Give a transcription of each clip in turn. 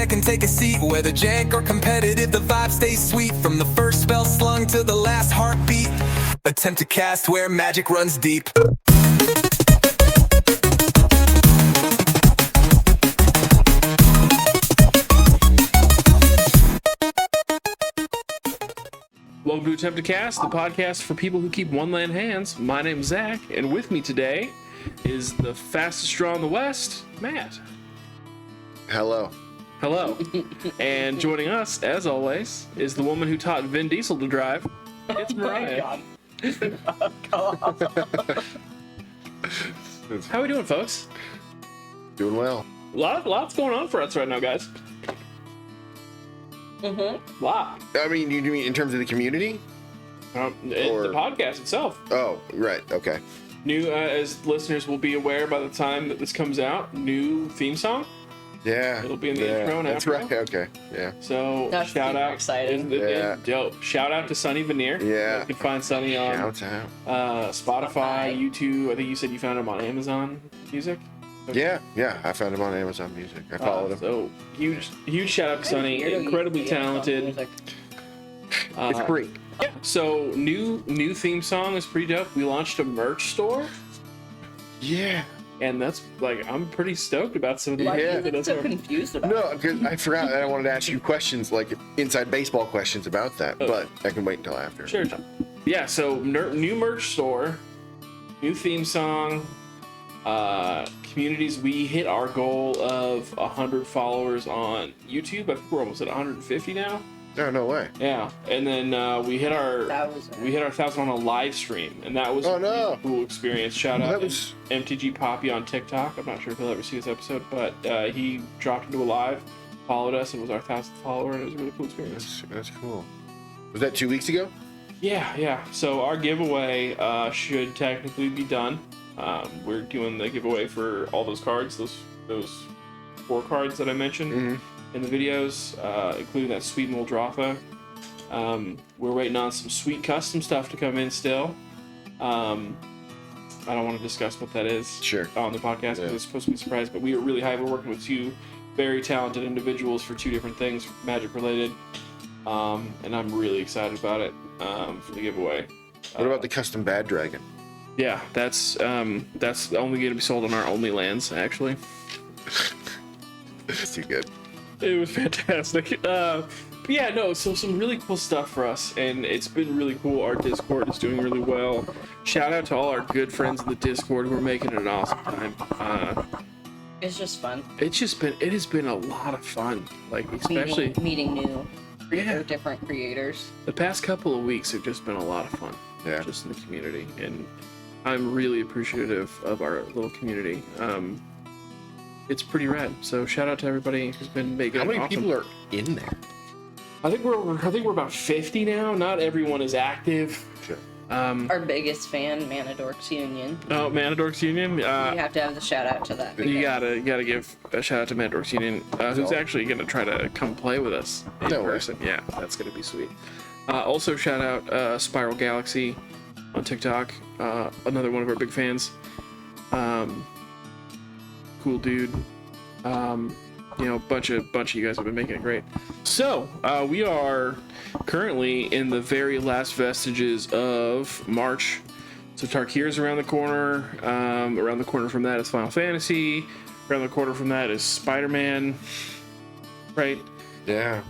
second, take a seat. Whether jank or competitive, the vibe stays sweet. From the first spell slung to the last heartbeat, attempt to cast where magic runs deep. Welcome to Attempt to Cast, the podcast for people who keep one-land hands. My name's Zach, and with me today is the fastest draw in the West, Matt. Hello. Hello. And joining us, as always, is the woman who taught Vin Diesel to drive. It's Mariah. How are we doing, folks? Doing well. Lots going on for us right now, guys. Lot. I mean, you mean in terms of the community? The podcast itself. Oh, right. Okay. New, as listeners will be aware by the time that this comes out, new theme song. Yeah. It'll be in the intro and that's outro. Right. Okay. Yeah. So That's shout out. exciting. Dope. Shout out to Sunny Veneer. Yeah. You can find Sunny on Spotify, YouTube. I think you said you found him on Amazon Music. Yeah. I found him on Amazon Music. I followed him. So huge shout out to Sunny. Incredibly talented. It's free. Yeah. So new theme song is pretty dope. We launched a merch store. Yeah. And that's like, I'm pretty stoked about some of the Why Yeah. are you so confused about No, because I forgot that I wanted to ask you questions, like inside baseball questions about that, but I can wait until after. Sure. Yeah, so new merch store, new theme song, communities. We hit our goal of 100 followers on YouTube. I think we're almost at 150 now. No way. Yeah, and then we hit our 1,000 on a live stream, and that was a really cool experience. Shout out to MTG Poppy on TikTok. I'm not sure if he'll ever see this episode, but he dropped into a live, followed us, and was our 1,000th follower, and it was a really cool experience. That's cool. Was that 2 weeks ago? Yeah. So our giveaway should technically be done. We're doing the giveaway for all those cards, those 4 cards that I mentioned in the videos, including that sweet Moldrafa. We're waiting on some sweet custom stuff to come in still. I don't want to discuss what that is on the podcast because it's supposed to be a surprise, but we are really hyped. We're working with 2 very talented individuals for 2 different things, magic related, and I'm really excited about it for the giveaway. What about the custom Bad Dragon? Yeah, that's only going to be sold on our OnlyLands, actually. It's too good. It was fantastic. So some really cool stuff for us, and it's been really cool. Our Discord is doing really well. Shout out to all our good friends in the Discord who are making it an awesome time. It's just fun. It has been a lot of fun. Like, especially meeting new different creators. The past couple of weeks have just been a lot of fun. Yeah. Just in the community, and I'm really appreciative of our little community. It's pretty rad. So shout out to everybody who's been making it. How many awesome. people are in there? I think we're about 50 now. Not everyone is active. Sure. Our biggest fan, Manadorks Union. Oh, Manadorks Union. You have to have the shout out to that. You gotta give a shout out to Manadorks Union, who's actually gonna try to come play with us in person. Yeah, that's gonna be sweet. Also shout out Spiral Galaxy on TikTok, another one of our big fans. Cool dude. A bunch of you guys have been making it great. So we are currently in the very last vestiges of March. So Tarkir's around the corner. Around the corner from that is Final Fantasy. Around the corner from that is Spider-Man. Right? Yeah.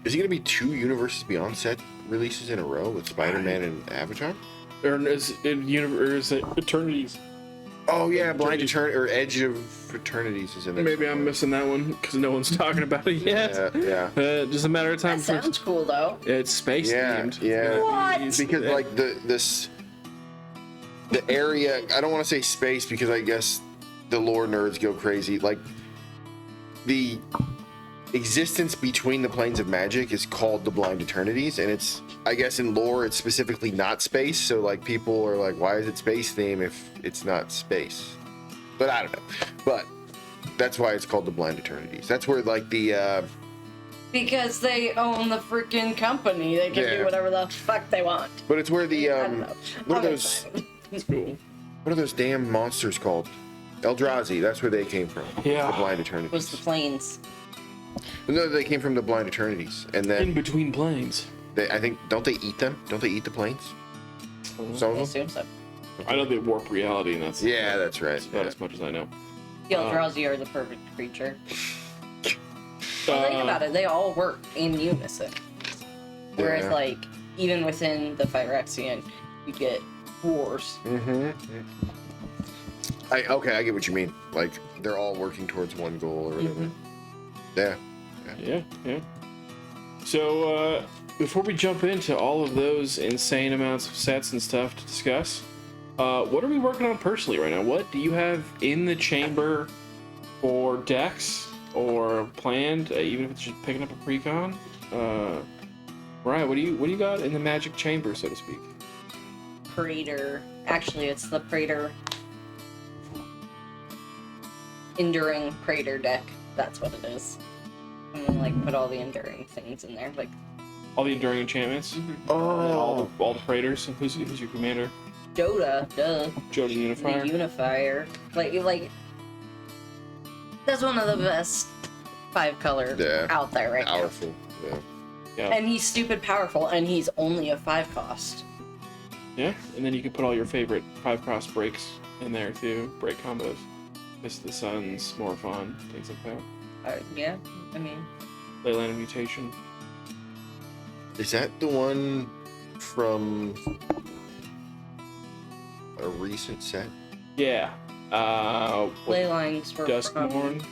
Is it gonna be 2 Universes Beyond set releases in a row with Spider-Man and Avatar? Or is it Eternities? Oh yeah, Blind Eternity or Edge of Eternities is in there. Maybe I'm missing that one because no one's talking about it yet. Yeah. Just a matter of time. That sounds cool though. It's space themed. Yeah. What? Because like the area, I don't want to say space because I guess the lore nerds go crazy. Like the existence between the planes of magic is called the Blind Eternities, and it's, I guess in lore it's specifically not space, so like people are like, why is it space theme if it's not space? But I don't know. But that's why it's called the Blind Eternities. That's where like the Because they own the freaking company. They can do whatever the fuck they want. but it's where the I don't know. what are I'm those excited. It's cool. what are those damn monsters called? Eldrazi, that's where they came from. Yeah. The Blind Eternities. Was the planes. No, they came from the Blind Eternities. And In then, between planes. I think, don't they eat them? Don't they eat the planes? Some I of them? assume so. I know they warp reality, and that's Yeah, that's right. about Yeah. as much as I know. The Eldrazi are the perfect creature. Well, think about it. They all work in unison. Whereas, Yeah. like, even within the Phyrexian, you get wars. Mm-hmm. Okay, I get what you mean. Like, they're all working towards one goal or whatever. Yeah. Yeah. So, before we jump into all of those insane amounts of sets and stuff to discuss, what are we working on personally right now? What do you have in the chamber for decks or planned, even if it's just picking up a precon? Ryan, what do you got in the magic chamber, so to speak? Praetor. Actually, it's the Praetor. Enduring Praetor deck. That's what it is. I'm gonna, like, put all the enduring things in there. Like, All the enduring enchantments? Oh. All the praetors? And who's your commander? Dota, duh. Joe the The Unifier? Unifier. Like, that's one of the best 5-color Yeah. out there right now. Powerful. Yeah. Yeah. And he's stupid powerful, and he's only a 5-cost. Yeah, and then you can put all your favorite 5-cross breaks in there too. Break combos. Fist of the Suns, Morphon, things like that. Yeah, I mean, Leyline of Mutation. Is that the one from a recent set? Yeah. ley lines were Duskmorn.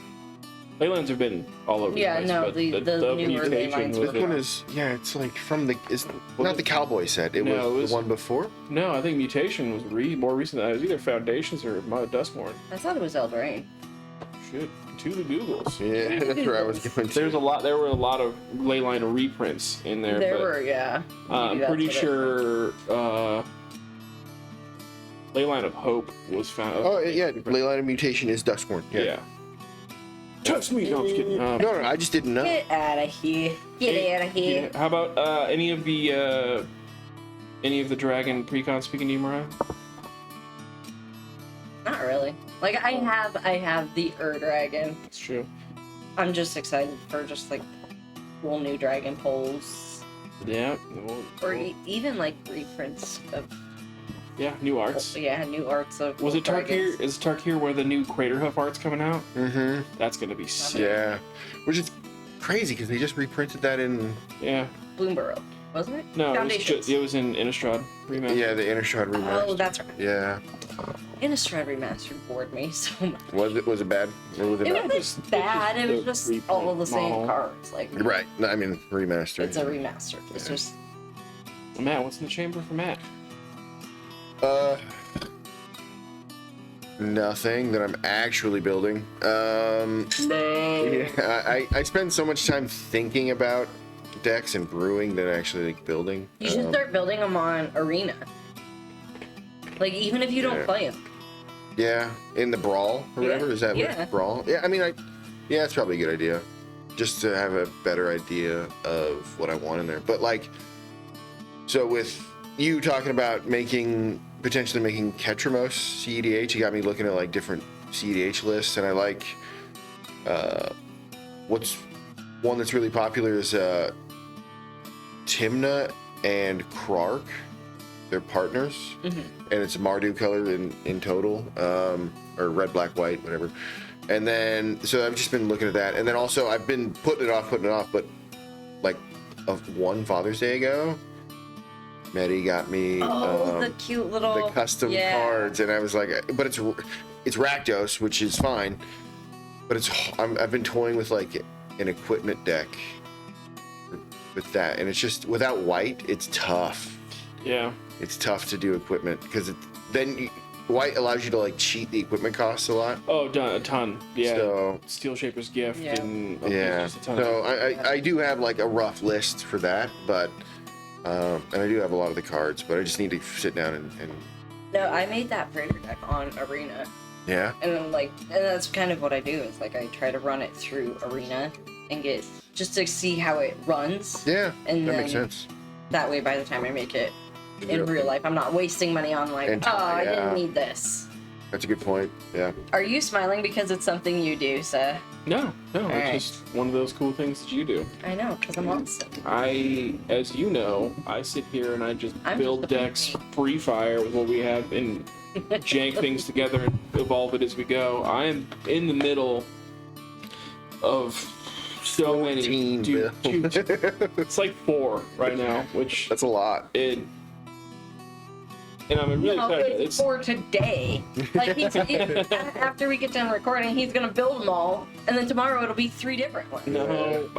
Leylines have been all over Yeah, the place. no, but the newer mutation Leylines was were This one is, yeah, it's like from the, it's not the cowboy set. It No, was it was- the one before? No, I think Mutation was more recent. It was either Foundations or Duskmorn. I thought it was Eldraine. Shit. To the Googles. Yeah, that's where I was going to. There were a lot of Leyline reprints in there. There but, were, yeah. I'm Maybe pretty that's what it sure Leyline of Hope was found. Oh, yeah, Leyline of Mutation is Duskborn. Yeah. Touch me! No, I'm just kidding. No, I just didn't know. Get out of here. Get out of here. Yeah. How about any of the Dragon precon speaking to you, Mariah? Not really. Like, I have the Dragon. That's true. I'm just excited for just, like, cool new Dragon poles. Yeah. Or even, like, reprints of, yeah, new arts. yeah, new arts of Was it dragons. Tarkir? Is Tarkir where the new Craterhoof art's coming out? Mm-hmm. That's gonna be sick. Yeah. Which is crazy because they just reprinted that in, Yeah. Bloomburrow, wasn't it? No, Foundations. it was in Innistrad remaster. yeah, the Innistrad remaster. Oh, that's right. Yeah. Innistrad Remastered bored me so much. Was it bad? Or was it It bad? wasn't bad. It was the just reprint all of the same model. cards. Like, Right. No, I mean, remaster. it's a remaster. It's just Matt, what's in the chamber for Matt? Nothing that I'm actually building. Yeah, I spend so much time thinking about decks and brewing than actually like building. you should start building them on Arena. Like, even if you don't Yeah. play them. Yeah, in the brawl or whatever. Is that Yeah. what brawl? Yeah, I mean, yeah, it's probably a good idea, just to have a better idea of what I want in there. But like, so with you talking about potentially making Ketramos CEDH, you got me looking at like different CEDH lists, and I like what's one that's really popular is Timna and Krark. They're partners, and it's a Mardu color in total, or red, black, white, whatever. And then, so I've just been looking at that, and then also I've been putting it off, but like one Father's Day ago, Maddie got me The cute little the custom cards, and I was like, but it's Rakdos, which is fine, but I've been toying with like an equipment deck with that, and it's just without white, it's tough. Yeah. It's tough to do equipment because white allows you to like cheat the equipment costs a lot. Oh, a ton. Yeah. So Steel Shaper's Gift Yeah. and yeah, just a ton so of I do have like a rough list for that, but and I do have a lot of the cards, but I just need to sit down and No, I made that Praetor deck on Arena. yeah. And then, and that's kind of what I do. Is like I try to run it through Arena and get just to see how it runs. Yeah, And that then makes sense. that way, by the time I make it in real life, I'm not wasting money on like, And oh, I yeah. didn't need this. That's a good point. Yeah. Are you smiling because it's something you do, sir? No, it's right. just one of those cool things that you do. I know, because I'm awesome. As you know, I sit here and I just I'm build just a decks baby. free fire with what we have and jank things together and evolve it as we go. I am in the middle of so many. 14, Dude, Bill. it's like 4 right now, which That's a lot. and I'm really No, excited. it's for today. Like, after we get done recording, he's gonna build them all, and then tomorrow it'll be 3 different ones. No,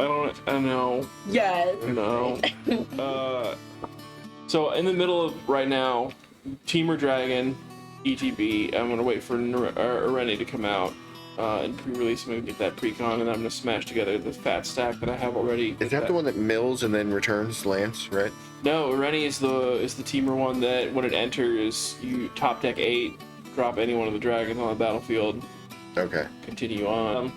I know. Yes. No. So in the middle of right now, Teamer Dragon, ETB. I'm gonna wait for Rennie to come out and pre-release. Maybe get that pre-con, and then I'm gonna smash together the fat stack that I have already. Is that the one that mills and then returns lands, right? No, Rennie is the Teamer one that when it enters, you top deck 8, drop any one of the dragons on the battlefield, Okay. continue on.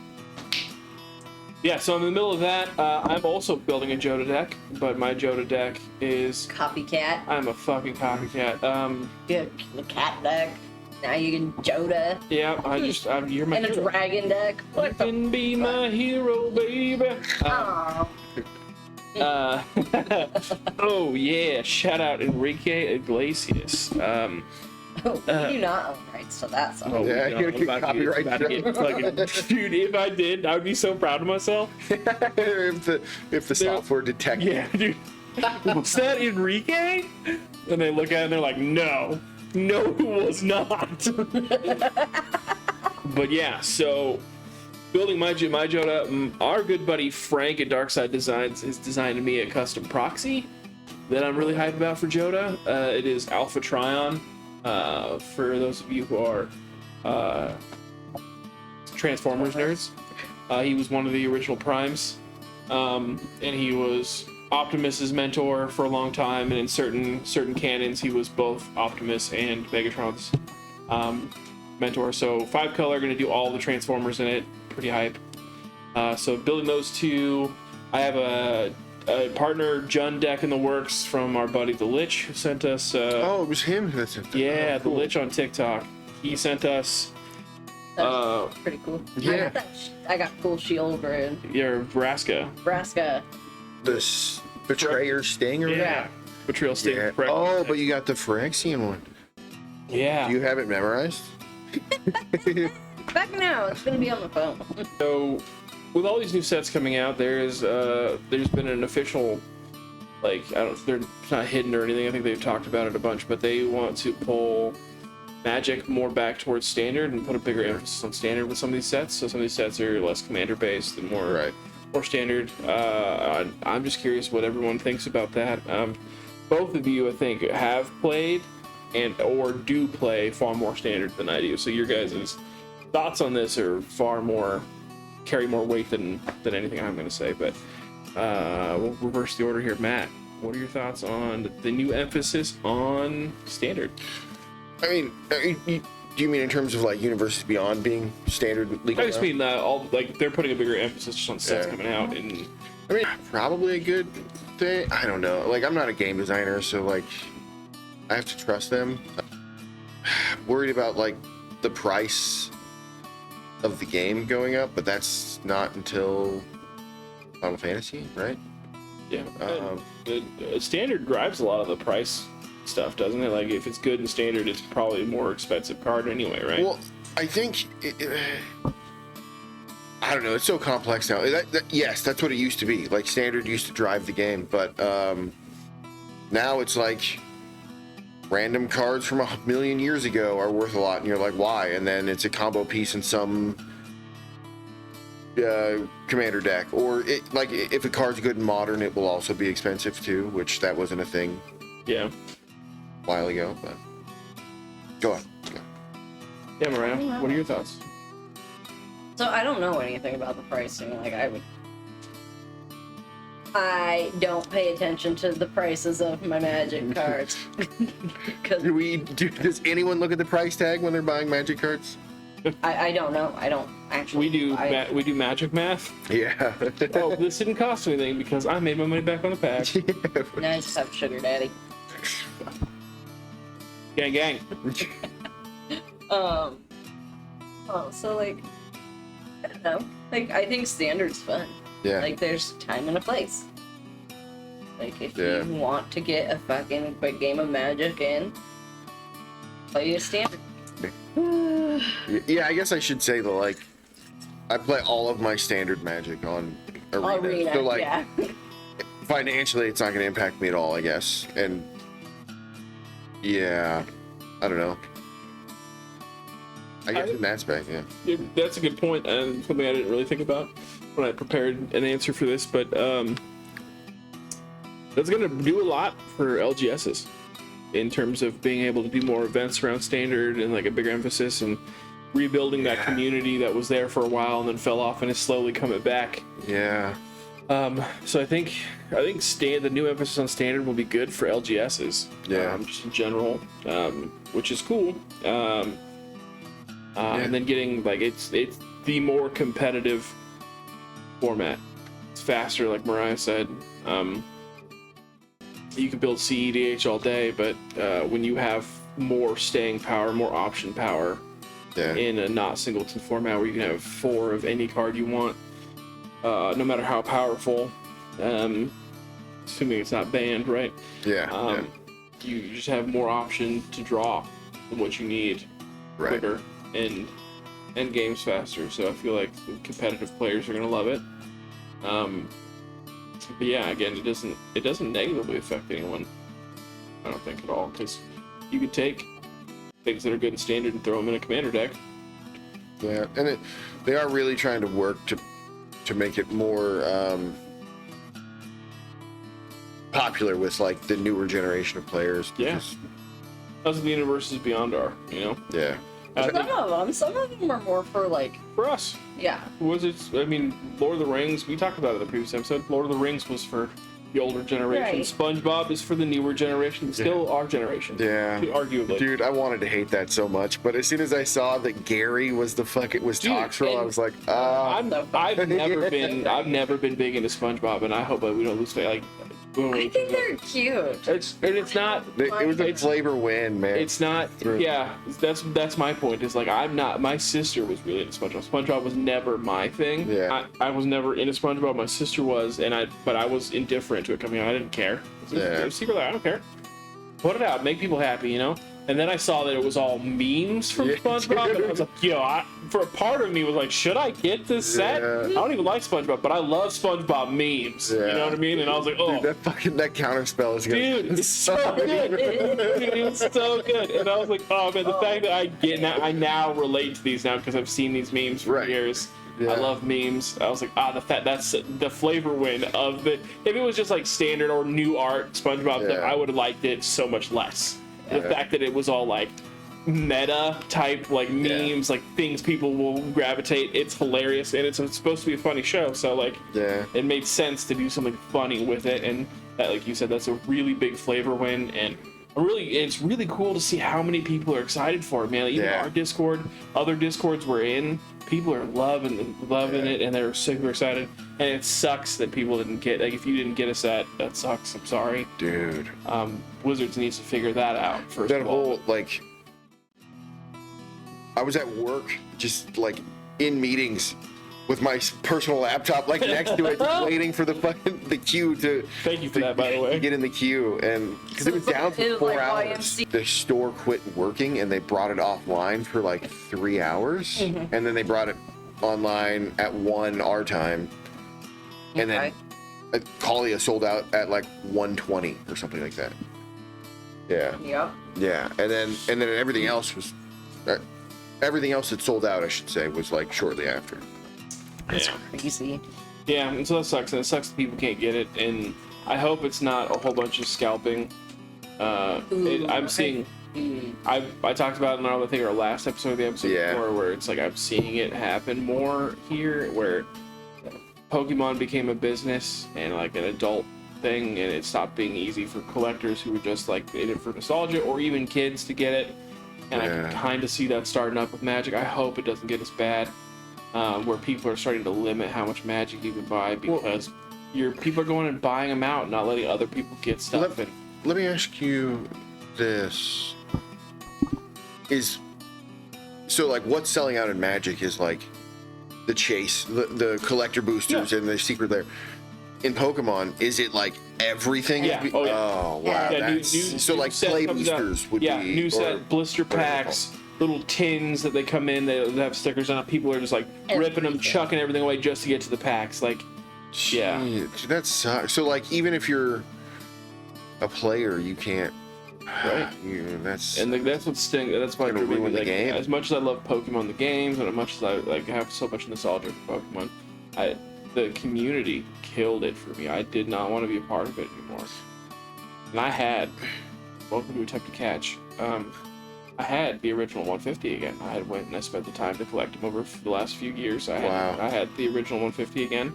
Yeah, so I'm in the middle of that. I'm also building a Joda deck, but my Joda deck is Copycat. I'm a fucking copycat. Yeah, the cat deck. Now you can Joda. Yeah, you're my And a hero. dragon deck. You What the can be my hero, baby. Aw. Oh yeah! Shout out Enrique Iglesias. Oh, we do not own rights to that song. Oh, Yeah, no, you're I'm about to get- about to get fucking- dude. If I did, I would be so proud of myself. if the software detected. Yeah, dude. Was that Enrique? And they look at it and they're like, no, it was not. But yeah, so building my Joda, our good buddy Frank at Darkside Designs has designed me a custom proxy that I'm really hyped about for Joda. It is Alpha Trion. For those of you who are Transformers nerds, he was one of the original Primes, and he was Optimus's mentor for a long time. And in certain canons, he was both Optimus and Megatron's mentor. So 5 color, going to do all the Transformers in it. Pretty hype. So building those 2, I have a partner Jun deck in the works from our buddy the Lich, who sent us. Oh, it was him that sent that. Yeah, Oh, cool. the Lich on TikTok. He sent us That's pretty cool. yeah. I got cool shield for your Vraska. Nebraska. The Betrayer Sting or whatever? Betrayal Sting. Yeah. Correct. Oh, but you got the Phyrexian one. Yeah. Do you have it memorized? Back now, it's gonna be on the phone. So, with all these new sets coming out, there's been an official, like, they're not hidden or anything. I think they've talked about it a bunch, but they want to pull Magic more back towards standard and put a bigger emphasis on standard with some of these sets. So some of these sets are less commander based and more standard. I'm just curious what everyone thinks about that. Both of you, I think, have played or do play far more standard than I do. So your guys' thoughts on this are carry more weight than anything I'm going to say. But we'll reverse the order here. Matt, what are your thoughts on the new emphasis on standard? I mean, do you mean in terms of like Universes Beyond being standard legal? I just mean they're putting a bigger emphasis just on sets coming out, and I mean, probably a good thing. I don't know. Like, I'm not a game designer, so like, I have to trust them. Worried about like the price of the game going up, but that's not until Final Fantasy, right? yeah, the standard drives a lot of the price stuff, doesn't it? Like, if it's good in standard, it's probably a more expensive card anyway, right? Well, I think I don't know. It's so complex now. Yes, that's what it used to be. Like, standard used to drive the game, but now it's like random cards from 1,000,000 years ago are worth a lot, and you're like, why? And then it's a combo piece in some commander deck, or like if a card's good in modern, it will also be expensive too, which that wasn't a thing yeah. a while ago. But go on. Yeah, Mariah, what are your thoughts? So I don't know anything about the pricing. Like, I don't pay attention to the prices of my Magic cards. Does anyone look at the price tag when they're buying Magic cards? I don't know. I don't actually. We do magic math. Yeah. Oh, this didn't cost anything because I made my money back on the pack. Now I just have sugar daddy. Gang, gang. Oh, so like, I don't know. Like, I think standard's fun. Yeah. Like, there's time and a place. Like, if Yeah. you want to get a fucking quick game of Magic in, play a standard. Yeah, I guess I should say that, like, I play all of my standard Magic on Arena. So, like, yeah. financially, it's not going to impact me at all, I guess. And, yeah, I don't know. I guess in that aspect, yeah. Yeah, that's a good point, and something I didn't really think about when I prepared an answer for this, but that's going to do a lot for LGSs in terms of being able to do more events around standard and like a bigger emphasis and rebuilding that community that was there for a while and then fell off and is slowly coming back. Yeah. So I think the new emphasis on standard will be good for LGSs. Yeah. Just in general, which is cool. And then getting like it's the more competitive format. It's faster, like Mariah said. You can build CEDH all day, but when you have more staying power, more option power in a not singleton format where you can have 4 of any card you want, no matter how powerful, assuming it's not banned, right? Yeah. You just have more option to draw what you need quicker and end games faster. So I feel like the competitive players are gonna love it. But yeah, again, it doesn't negatively affect anyone. I don't think at all, because you could take things that are good in standard and throw them in a commander deck. Yeah, and they are really trying to work to make it more popular with like the newer generation of players. Yeah, as the universes beyond are, you know. Yeah. Some of them are more for like. For us. Yeah. Wizards. I mean, Lord of the Rings. We talked about it in the previous episode. Lord of the Rings was for the older generation. Right. SpongeBob is for the newer generation. Still our generation. Yeah. Arguably. Dude, I wanted to hate that so much, but as soon as I saw that Gary was Toxrill, I was like, I've never been big into SpongeBob, and I hope that we don't lose faith. Like, I think they're cute. It's not. It was a flavor win, man. It's not. Yeah, that's my point. Is like I'm not. My sister was really into SpongeBob. SpongeBob was never my thing. Yeah. I was never into SpongeBob. My sister was, but I was indifferent to it coming out. I didn't care. Secretly, I don't care. Put it out. Make people happy, you know. And then I saw that it was all memes from SpongeBob, and I was like, for a part of me was like, should I get this set? I don't even like SpongeBob, but I love SpongeBob memes. You know what I mean? And I was like, oh, dude, that counter spell is good. Dude, it's so good. Dude, it's so good. And I was like, oh man, the fact that I now relate to these now because I've seen these memes for years. Yeah. I love memes. I was like, that's the flavor win of the. If it was just like standard or new art SpongeBob, I would have liked it so much less. The fact that it was all like meta type, like memes, like things people will gravitate. It's hilarious, and it's supposed to be a funny show. So like, it made sense to do something funny with it, and that, like you said, that's a really big flavor win, and it's really cool to see how many people are excited for it, man. Like, even our Discord, other Discords we're in, people are loving it, and they're super excited. And it sucks that people didn't get, like, if you didn't get a set, that sucks. I'm sorry, dude. Wizards needs to figure that out first. That whole like, I was at work, just like in meetings with my personal laptop like next to it, just waiting for the queue to. Thank you for that, by the way. To get in the queue, and because it was down for 4 hours, the store quit working and they brought it offline for like 3 hours, and then they brought it online at 1 our time, and then Kalia sold out at like 1:20 or something like that. Yeah. Yep. Yeah, and then everything else was, everything else that sold out, I should say, was like shortly after. That's crazy. Yeah, and so that sucks, and it sucks that people can't get it, and I hope it's not a whole bunch of scalping. I'm seeing. I talked about it in our last episode of the episode before, where it's like I'm seeing it happen more here, where Pokemon became a business and like an adult thing, and it stopped being easy for collectors who were just like in it for nostalgia, or even kids to get it. And I can kind of see that starting up with Magic. I hope it doesn't get as bad, where people are starting to limit how much Magic you can buy because people are going and buying them out, not letting other people get stuff. Let me ask you this: So like what's selling out in Magic is like the chase, the collector boosters, and the secret lair. In Pokemon, is it like everything? Yeah. Oh, yeah. Oh wow. Yeah, That's, so like set play comes out. boosters would yeah, be. new or set, blister packs, little tins that they come in. They have stickers on it. People are just like ripping them, chucking everything away just to get to the packs. Like, yeah. Gee, that sucks. So like even if you're a player, you can't. Right. That's What's sting. That's why gonna ruin the like, game. as much as I love Pokemon the games, and as much as I like have so much nostalgia for Pokemon, the community killed it for me. I did not want to be a part of it anymore. And I had welcome to Attempt to Catch. I had the original 150 again. I had went and I spent the time to collect them over the last few years. I had the original 150 again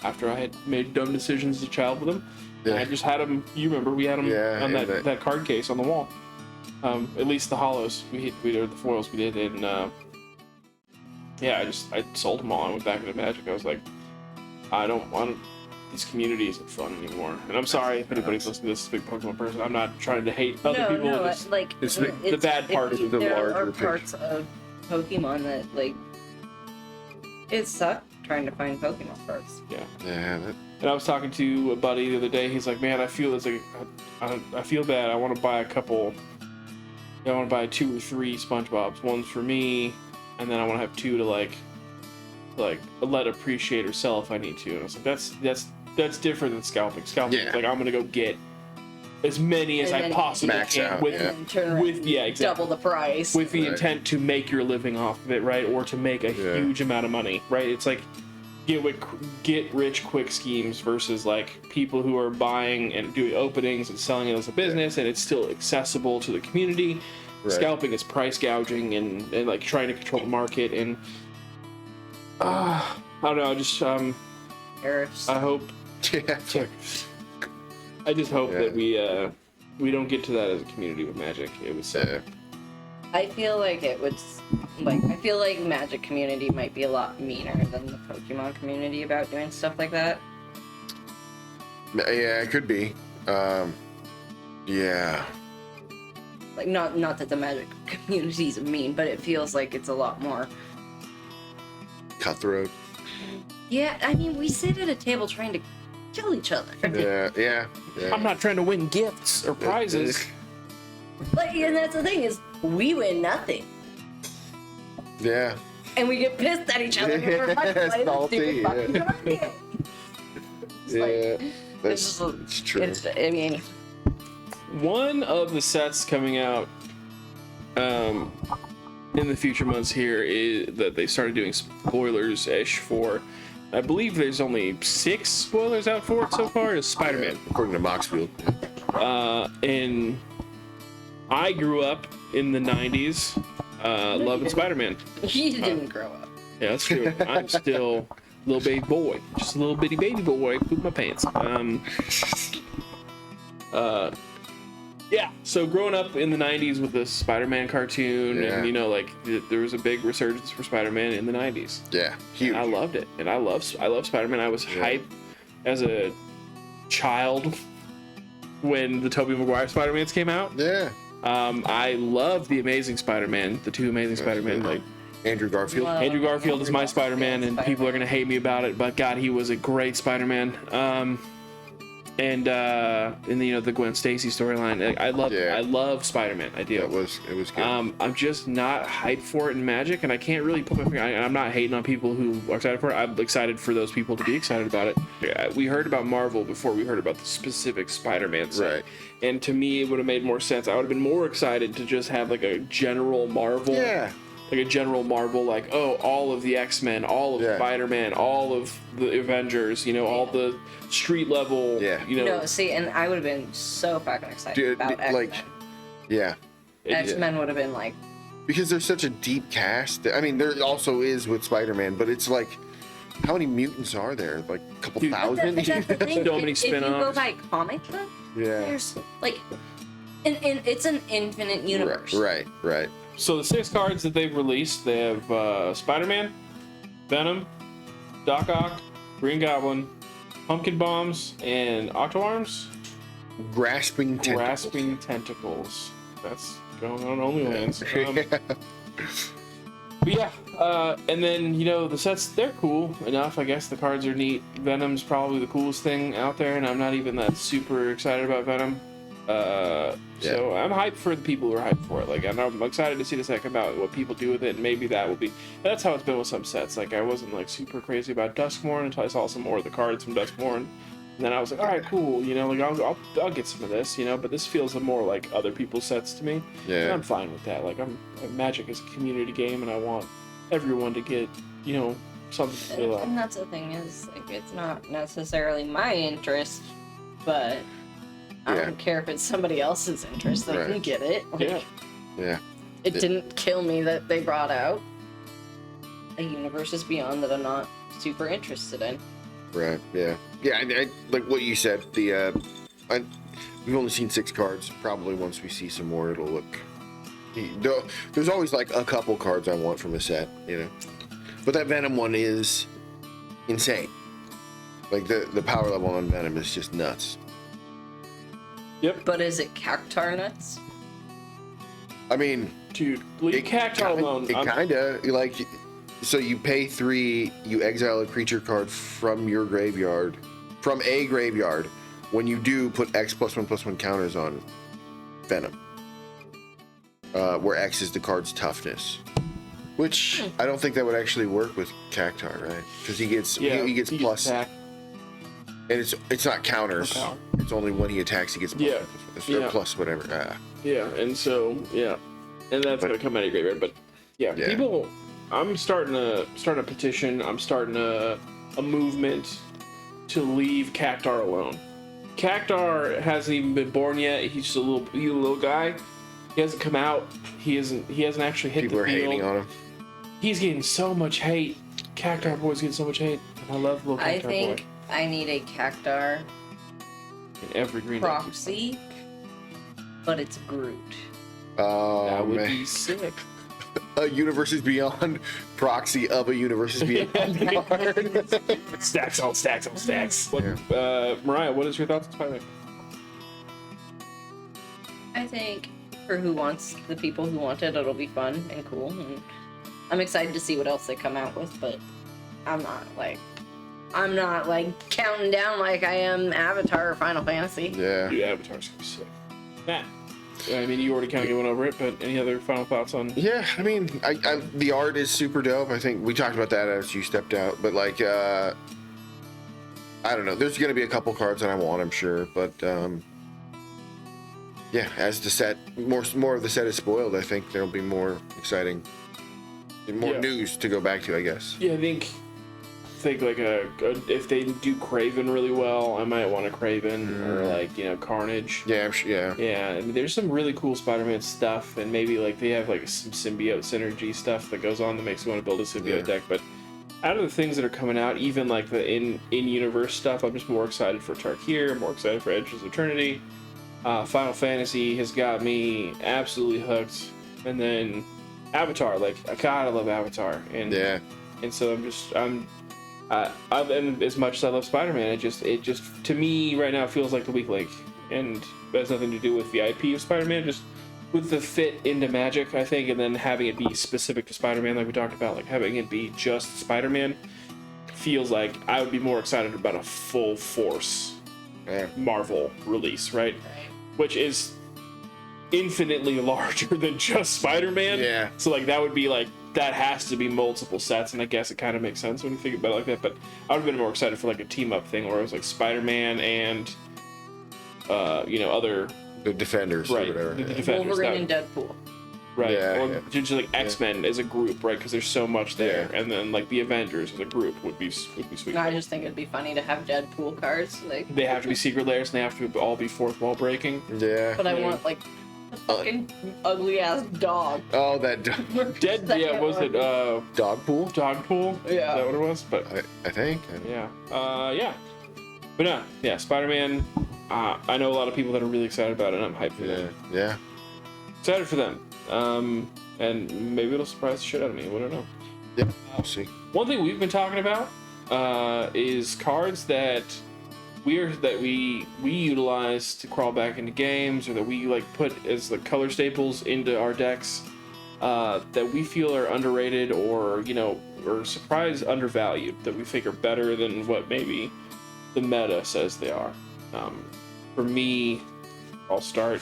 after I had made dumb decisions as a child with them. Yeah. I just had them. You remember we had them on that card case on the wall. At least the hollows we did, the foils we did, and I sold them all. I went back into Magic. I was like, I don't want this community isn't fun anymore. And I'm sorry if anybody's listening to this big Pokemon person. I'm not trying to hate other people. No, just, like it's the bad parts of the there larger are parts of Pokemon that like it sucked trying to find Pokemon cards. Yeah. Yeah. And I was talking to a buddy the other day. He's like, "Man, I feel it's like I feel bad. I want to buy a couple. I want to buy 2 or 3 SpongeBob's. One's for me, and then I want to have 2 to like let appreciate or sell if I need to." And I was like, "That's different than scalping. Scalping is like I'm gonna go get as many as I possibly max can out, with yeah. exactly. Double the price. With the Right. intent to make your living off of it, right? Or to make a huge amount of money, right? It's like get rich quick schemes versus like people who are buying and doing openings and selling it as a business, and it's still accessible to the community. Right. Scalping is price gouging and like trying to control the market, and I don't know. Just Tariffs. I hope. Yeah. I just hope that we don't get to that as a community with Magic. It was I feel like it would, I feel like Magic community might be a lot meaner than the Pokemon community about doing stuff like that. Yeah, it could be. Yeah. Like not that the Magic community is mean, but it feels like it's a lot more. Cutthroat. Yeah, I mean, we sit at a table trying to kill each other. Yeah. I'm not trying to win gifts or prizes. Like, and that's the thing is, we win nothing, Yeah. and we get pissed at each other for fucking playing this stupid fucking card game. It's like, It's true. I mean, One of the sets coming out in the future months here is that they started doing spoilers-ish for. I believe there's only 6 spoilers out for it so far. Is Spider-Man. According to Moxfield. And I grew up in the 90s loving Spider-Man. he didn't grow up. Yeah, that's true. I'm still a little baby boy. Just a little bitty baby boy. Poop my pants. Yeah, so growing up in the 90s with the Spider-Man cartoon, and, you know, like, there was a big resurgence for Spider-Man in the 90s. Yeah, huge. And I loved it. And I love Spider-Man. I was hyped as a child when the Tobey Maguire Spider-Mans came out. Yeah. I love the Amazing Spider-Man, the 2 Amazing Spider-Man, like Andrew Garfield. Andrew Garfield is my Spider-Man, and people are gonna hate me about it, but God, he was a great Spider-Man. And you know, the Gwen Stacy storyline, I love Spider-Man. I do. It was good. I'm just not hyped for it in Magic, and I can't really put my finger. I'm not hating on people who are excited for it. I'm excited for those people to be excited about it. Yeah, we heard about Marvel before we heard about the specific Spider-Man set. Right. And to me, it would have made more sense. I would have been more excited to just have like a general Marvel. Yeah. Like a general Marvel, like, oh, all of the X-Men, all of Spider-Man, all of the Avengers, you know, all the street level, you know. No, see, and I would have been so fucking excited about X-Men. like, yeah. X-Men would have been like, Because there's such a deep cast. I mean, there also is with Spider-Man, but it's like, how many mutants are there? Like a couple thousand? That's the thing. So many If you go spin-offs. by comic book, Yeah. there's like, and it's an infinite universe. Right. So the 6 cards that they've released, they have Spider-Man, Venom, Doc Ock, Green Goblin, Pumpkin Bombs, and Octoarms. Grasping tentacles. That's going on OnlyFans. But yeah, and then, you know, the sets, they're cool enough. I guess the cards are neat. Venom's probably the coolest thing out there, and I'm not even that super excited about Venom. So I'm hyped for the people who are hyped for it. Like, I'm excited to see the set come out, what people do with it, and maybe that will be... That's how it's been with some sets. Like, I wasn't, like, super crazy about Duskmourn until I saw some more of the cards from Duskmourn. And then I was like, all right, cool, you know, like, I'll get some of this, you know, but this feels more like other people's sets to me. Yeah. And I'm fine with that. Like, Magic is a community game, and I want everyone to get, you know, something to feel And that's the thing is, like, it's not necessarily my interest, but I don't care if it's somebody else's interest. They can get it. Like, Yeah. It didn't kill me that they brought out a Universes Beyond that I'm not super interested in. Right. Yeah. Yeah. I like what you said. We've only seen 6 cards. Probably once we see some more, it'll look. There's always like a couple cards I want from a set, you know. But that Venom one is insane. Like the power level on Venom is just nuts. Yep. But is it Cactar nuts? I mean, Dude, leave Cactar alone. It kinda like. So you pay 3, you exile a creature card from your graveyard, from a graveyard. When you do, put X +1/+1 counters on Venom, where X is the card's toughness. Which I don't think that would actually work with Cactar, right? Because he gets plus, attack. and it's not counters. Power. It's only when he attacks he gets plus whatever. Yeah, and so and that's gonna come out of graveyard. But people. I'm starting a petition. I'm starting a movement to leave Cactar alone. Cactar hasn't even been born yet. He's just a little guy. He hasn't come out. He hasn't actually hit People the field. People are hating on him. He's getting so much hate. Cactar Boy's getting so much hate. And I love little Cactar Boy. I think I need a Cactar in every green proxy, but it's Groot. Oh, that would man. be sick. A Universes Beyond proxy of a Universes Beyond card. Stacks on stacks on stacks. Mariah, what is your thoughts on Spider-Man? I think for the people who want it, it'll be fun and cool, and I'm excited to see what else they come out with. But I'm not like counting down like I am Avatar or Final Fantasy. Yeah. Dude, Avatar's gonna be sick. Matt. I mean, you already kind of went over it, but any other final thoughts on? Yeah, I mean, the art is super dope. I think we talked about that as you stepped out, but like, I don't know. There's gonna be a couple cards that I want, I'm sure, but yeah, as the set more of the set is spoiled, I think there'll be more exciting, more news to go back to, I guess. Yeah, I think like if they do Craven really well, I might want a Craven or like, you know, Carnage. Yeah, I'm sure. Yeah. Yeah, I mean, there's some really cool Spider-Man stuff, and maybe like they have like some symbiote synergy stuff that goes on that makes you want to build a symbiote deck. But out of the things that are coming out, even like the in-universe stuff, I'm just more excited for Tarkir, more excited for Edges of Eternity. Final Fantasy has got me absolutely hooked, and then Avatar, like I gotta love Avatar, and so and as much as I love Spider-Man, it just to me right now feels like the weak link, and that has nothing to do with the IP of Spider-Man, just with the fit into Magic, I think, and then having it be specific to Spider-Man, like we talked about, like having it be just Spider-Man, feels like I would be more excited about a full force Marvel release, right? Which is infinitely larger than just Spider-Man. Yeah. So like that would be like, that has to be multiple sets, and I guess it kind of makes sense when you think about it like that. But I would have been more excited for like a team up thing where it was like Spider-Man and you know, other the Defenders or whatever. The Defenders, Wolverine and Deadpool. Right. Or just like X-Men as a group, right? Because there's so much there. And then like the Avengers as a group would be sweet. No, I just think it'd be funny to have Deadpool cards. Like they have to be secret layers, and they have to all be fourth wall breaking. Yeah. But I want like a fucking ugly ass dog. Oh, that was it Dogpool? Dogpool? Yeah. Is that what it was? But I think. Yeah. But no, yeah, Spider-Man. I know a lot of people that are really excited about it, and I'm hyped for them. Yeah. Excited for them. And maybe it'll surprise the shit out of me. We don't know. Yeah, we'll see. One thing we've been talking about is cards that we utilize to crawl back into games, or that we like put as the color staples into our decks. that we feel are underrated or, you know, or surprise undervalued, that we think are better than what maybe the meta says they are. For me, I'll start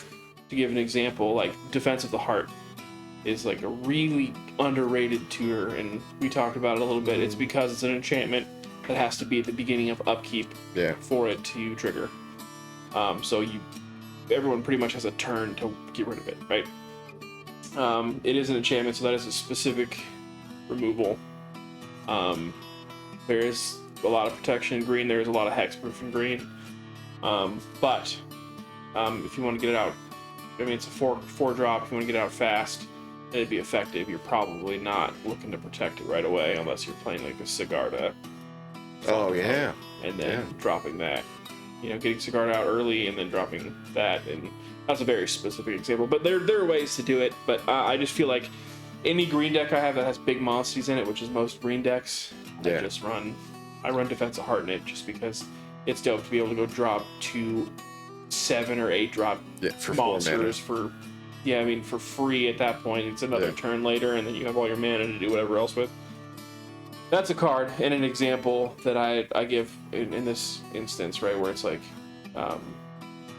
to give an example, like Defense of the Heart is like a really underrated tutor, and we talked about it a little bit. It's because it's an enchantment that has to be at the beginning of upkeep for it to trigger. So everyone pretty much has a turn to get rid of it, right? It is an enchantment, so that is a specific removal. There is a lot of protection in green. There is a lot of hexproof in green. But if you want to get it out, I mean, it's a 4 drop. If you want to get it out fast, it'd be effective. You're probably not looking to protect it right away unless you're playing like a Sigarda. Oh yeah. And then dropping that. You know, getting Sigarda out early and then dropping that, and that's a very specific example. But there are ways to do it. But I just feel like any green deck I have that has big monsters in it, which is most green decks, I run Defense of Heart in it just because it's dope to be able to go drop 2 7 or 8 drop for monsters for for free at that point. It's another turn later, and then you have all your mana to do whatever else with. That's a card and an example that I give in this instance, right, where it's like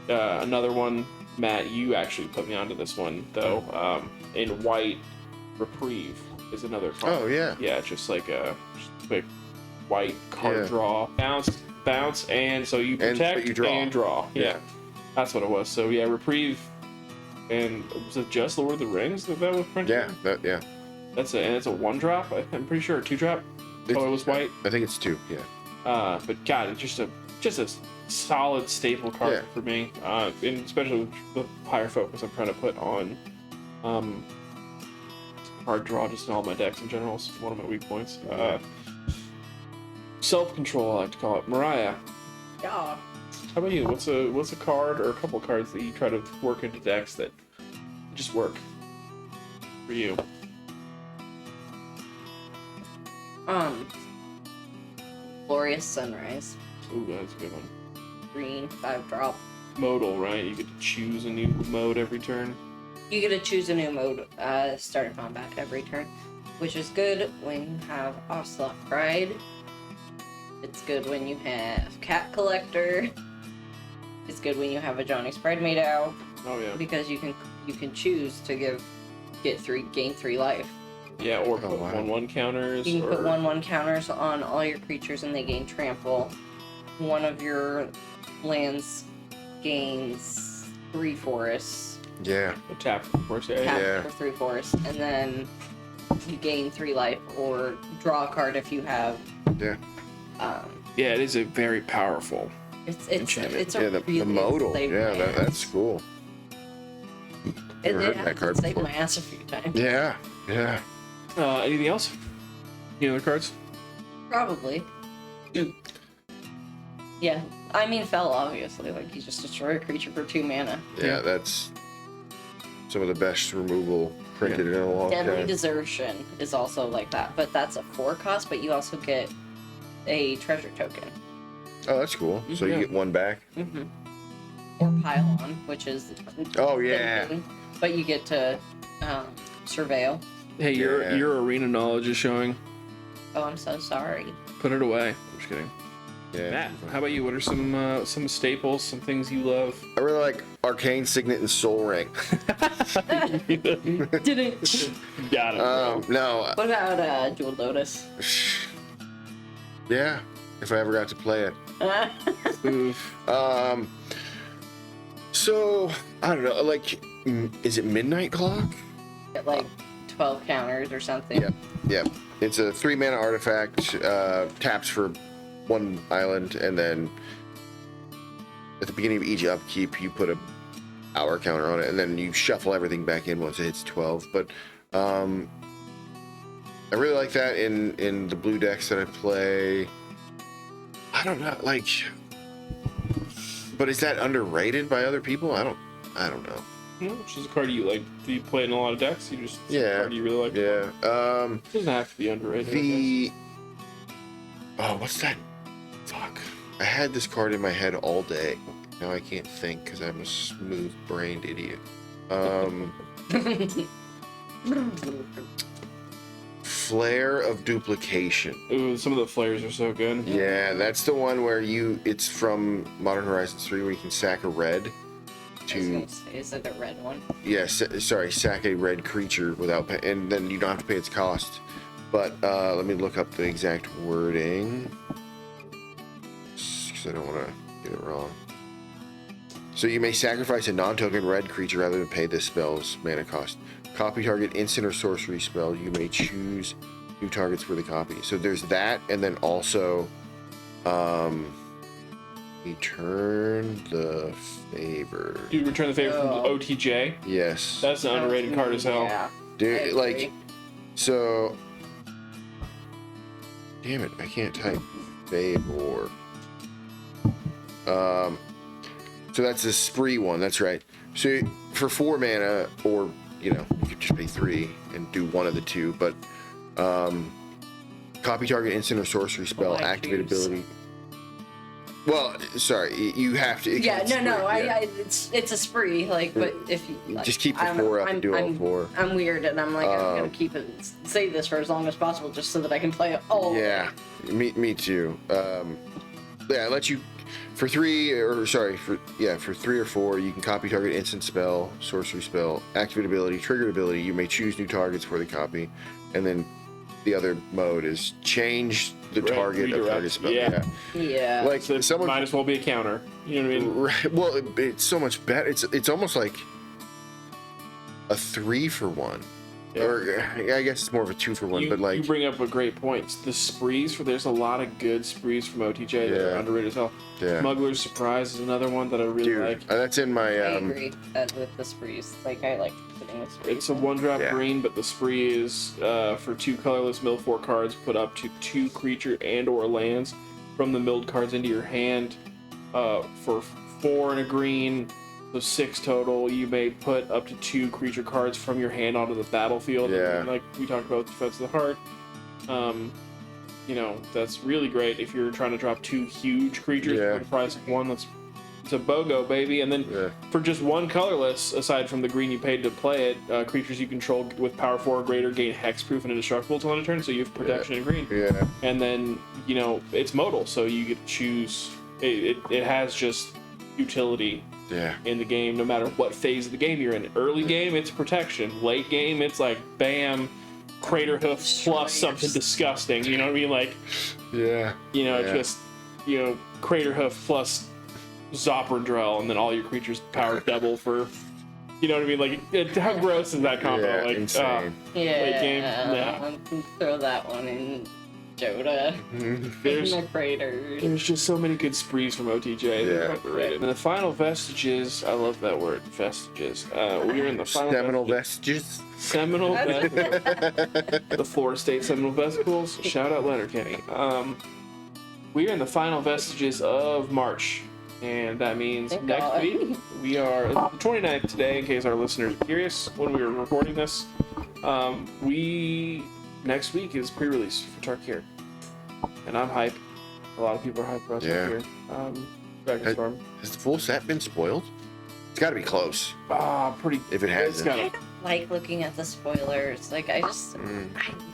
another one. Matt, you actually put me onto this one though. In white, Reprieve is another card. Oh yeah. Yeah, just like a quick white card draw, bounce, and so you protect and draw. Yeah, that's what it was. So yeah, Reprieve, and was it just Lord of the Rings that was printed? Yeah, That's it's a 1 drop. I'm pretty sure, 2 drop. It was white. I think it's 2. Yeah. But God, it's just a solid staple card for me. And especially with the higher focus I'm trying to put on card draw just in all my decks in general. It's one of my weak points. Self-control, I like to call it. Mariah. Yeah. How about you? What's a card or a couple of cards that you try to work into decks that just work for you? Glorious Sunrise. Ooh, that's a good one. Green, 5 drop. Modal, right? You get to choose a new mode every turn. You get to choose a new mode, start combat every turn, which is good when you have Ocelot Pride. It's good when you have Cat Collector. It's good when you have a Johnny's Pride made out. Oh yeah. Because you can choose to gain 3 life. Yeah, or put 1/1 counters. You can put 1/1 counters on all your creatures and they gain trample. One of your lands gains 3 forests. Yeah. A tap, of course. Tap for 3 forests, and then you gain 3 life or draw a card if you have. Yeah. Yeah, it is a very powerful. It's the really modal. Yeah, that's cool. It heard that card saved before. my ass a few times. Yeah. Anything else? Any other cards? Probably. Yeah, I mean, Fell, obviously. Like, you just destroy a creature for 2 mana. Yeah, that's some of the best removal printed in a long Deadly time. Desertion is also like that, but that's a 4 cost, but you also get a treasure token. Oh, that's cool. So you get 1 back. Mm-hmm. Or Pylon, which is... Oh, yeah. But you get to surveil. Hey, your arena knowledge is showing. Oh, I'm so sorry. Put it away. I'm just kidding. Yeah. Matt, how about you? What are some staples, some things you love? I really like Arcane Signet and Soul Ring. Didn't. Got it, bro. No. What about Jewel Lotus? Yeah, if I ever got to play it. Oof. So, I don't know, like, is it Midnight Clock? Get like 12 counters or something. Yeah. It's a 3-mana artifact, taps for 1 island, and then at the beginning of each upkeep, you put a hour counter on it, and then you shuffle everything back in once it hits 12. But I really like that in the blue decks that I play. I don't know, like, but is that underrated by other people? I don't know. No, it's just a card you like. Do you play it in a lot of decks? You just it's a card you really like. Yeah. It doesn't have to be underrated. What's that? Fuck. I had this card in my head all day. Now I can't think because I'm a smooth-brained idiot. Flare of Duplication. Ooh, some of the flares are so good. Yeah, that's the one where it's from Modern Horizons 3 where you can sack a red to... Is it a red one? Yeah, sack a red creature without pay, and then you don't have to pay its cost. But let me look up the exact wording, because I don't want to get it wrong. So you may sacrifice a non-token red creature rather than pay this spell's mana cost. Copy target instant or sorcery spell. You may choose new targets for the copy. So there's that, and then also return the favor. Dude, return the favor from OTJ. Yes. That's an underrated card as hell. Yeah. Dude, like, so... Damn it, I can't type favor. So that's the spree one, that's right. So for 4 mana, or, you know, you could just pay 3 and do one of the two, but copy target instant or sorcery spell, activate ability. Well, sorry, you have to. Yeah, no, yeah. it's a spree, like, but if you like, just keep the 4 up and do all 4. I'm weird, and I'm like, I'm gonna keep it, save this for as long as possible, just so that I can play it all. Yeah, me too. Yeah, I let you for 3 or 3 or 4. You can copy target instant spell, sorcery spell, activate ability, triggered ability. You may choose new targets for the copy, and then the other mode is change the target of target spell. Yeah. Like So someone might as well be a counter. You know what I mean? Right. Well, it's so much better. It's almost like a 3 for 1. Yeah. Or I guess it's more of a 2 for 1. But like you bring up a great point. The sprees, there's a lot of good sprees from OTJ that are underrated as hell. Yeah. Smuggler's Surprise is another one that I really Dude, like. that's in my. I agree with the sprees. Like, I like sitting with sprees. It's a 1-drop Yeah. green, but the spree is for 2 colorless mill 4 cards. Put up to 2 creature and/or lands from the milled cards into your hand. For 4 and a green, so 6 total. You may put up to 2 creature cards from your hand onto the battlefield. Yeah. And like we talked about, Defense of the Heart. You know, that's really great if you're trying to drop 2 huge creatures for the price of 1. It's a BOGO, baby. And then for just 1 colorless, aside from the green you paid to play it, creatures you control with power 4 or greater gain hexproof and indestructible till end of turn, so you have protection in green. Yeah. And then, you know, it's modal, so you get to choose. It has just utility in the game, no matter what phase of the game you're in. Early game, it's protection. Late game, it's like, bam, Crater Hoof plus something disgusting. You know what I mean? Like, you know, just, you know, Crater Hoof plus Zopperdrell, and then all your creatures power double for, you know what I mean? Like, how gross is that combo? Yeah, like, insane. late game, Throw that one in Joda. There's the craters. There's just so many good sprees from OTJ. They're underrated. And the final vestiges, I love that word, vestiges. We're in the final Seminal vestiges. Seminal vesicles. The Florida State Seminole Vesicles. Shout out Letterkenny. We are in the final vestiges of March. And that means next week, we are the 29th today, in case our listeners are curious when we were recording this. Next week is pre-release for Tarkir. And I'm hyped. A lot of people are hyped about Tarkir. Dragon Storm. Has the full set been spoiled? It's got to be close. Pretty. If it hasn't. I don't like looking at the spoilers. Like, I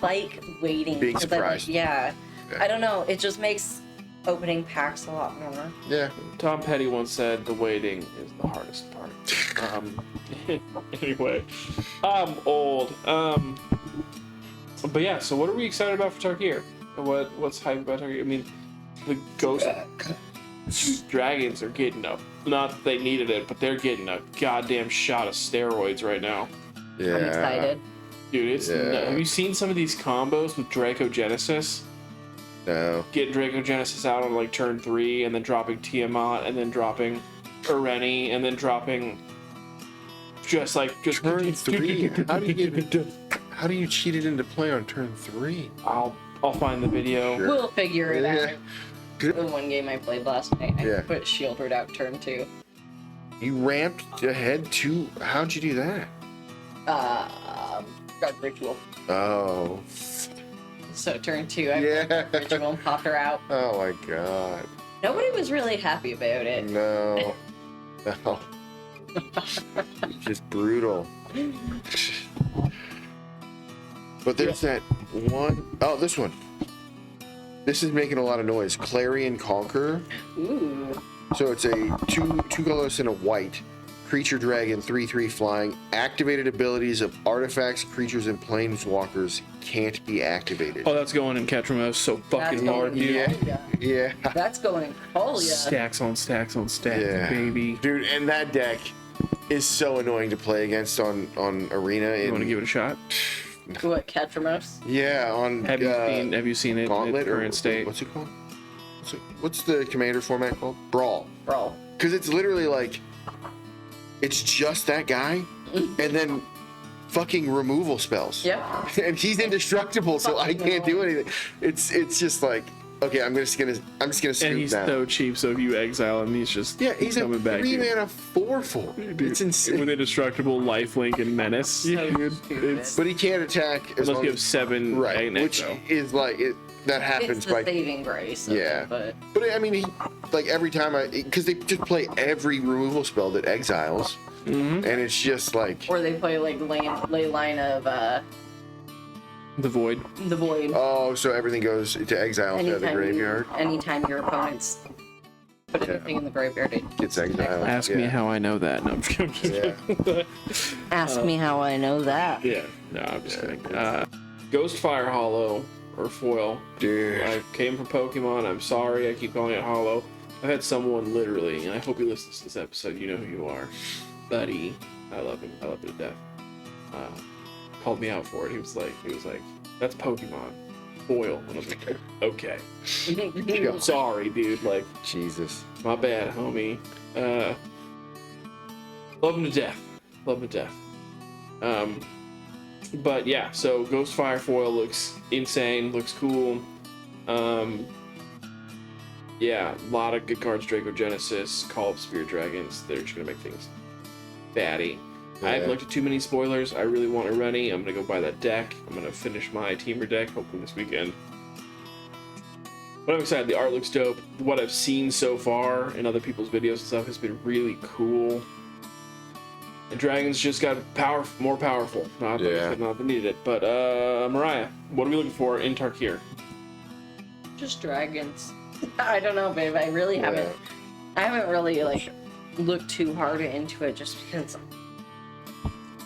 like waiting. Being surprised. Yeah. I don't know. It just makes opening packs a lot more. Yeah. Tom Petty once said, "The waiting is the hardest part." Anyway, I'm old. But yeah. So what are we excited about for Tarkir? What's hype about Tarkir? I mean, the Ghost Dragons are getting up. Not that they needed it, but they're getting a goddamn shot of steroids right now. Yeah. I'm excited. Dude, have you seen some of these combos with Draco Genesis? No. Getting Draco Genesis out on like turn 3, and then dropping Tiamat, and then dropping Ireni, and then dropping just turn 3. How do you cheat it into play on turn 3? I'll find the video. Sure. We'll figure it out. Good. The one game I played last night, I put Shieldred out turn 2. You ramped ahead to. How'd you do that? Got Ritual. Oh. So turn 2, I put Ritual and popped her out. Oh my god. Nobody was really happy about it. No. No. Just brutal. But there's that one oh this one. This is making a lot of noise. Clarion Conqueror. Ooh. So it's a two colors and a white. Creature dragon, 3/3 flying. Activated abilities of artifacts, creatures, and planeswalkers can't be activated. Oh, that's going in Ketramos so fucking That's hard, going dude. in Yeah. Yeah. That's going in Colia. Stacks on stacks on stacks, Yeah. baby. Dude, and that deck is so annoying to play against on Arena. You want to give it a shot? What, Ketramos? Yeah, on Have you seen it in Gauntlet its or current state? what's it called? What's the commander format called? Brawl. Bro. Because it's literally like, it's just that guy, and then fucking removal spells. Yep. And he's indestructible, so I Fucking can't do annoying. anything. It's just like, okay, I'm just gonna And scoop he's that. so cheap, so if you exile him, he's just He's a coming back. 3 dude. mana 4/4. Dude, It's insane. With indestructible, lifelink, and menace. So dude, stupid. it's But he can't attack as unless long you have as 7 right, Agnes, which though. is like it. That happens It's the by saving grace. Of Yeah. It, But I mean, like every time because they just play every removal spell that exiles, Mhm. and it's just like, or they play like ley line of The Void. the void. oh, so everything goes to exile to the graveyard. Anytime your opponents put anything in the graveyard, it Gets exiled. Ask me how I know that. No, I'm just kidding. Yeah. Ask me how I know that. Yeah. No, I'm just kidding. Ghostfire Hollow or foil. Dude. I came from Pokemon. I'm sorry. I keep calling it Hollow. I've had someone literally, and I hope he listens to this episode. You know who you are, buddy. I love him. I love him to death. Called me out for it. He was like, that's Pokemon foil. And I was like, okay. Sorry, dude. Like, Jesus. my bad, homie. Love him to death. Love him to death. But yeah, so Ghostfire foil looks insane, looks cool. Yeah, a lot of good cards. Draco Genesis, Call of Spirit Dragons. They're just gonna make things batty. I haven't Yeah. looked at too many spoilers. I really want a Rennie. I'm gonna go buy that deck. I'm gonna finish my Teamer deck, hopefully this weekend. But I'm excited. The art looks dope. What I've seen so far in other people's videos and stuff has been really cool. The dragons just got more powerful. Not Yeah. that they needed it. But Mariah, what are we looking for in Tarkir? Just dragons. I don't know, babe. I really haven't. I haven't really like looked too hard into it, just because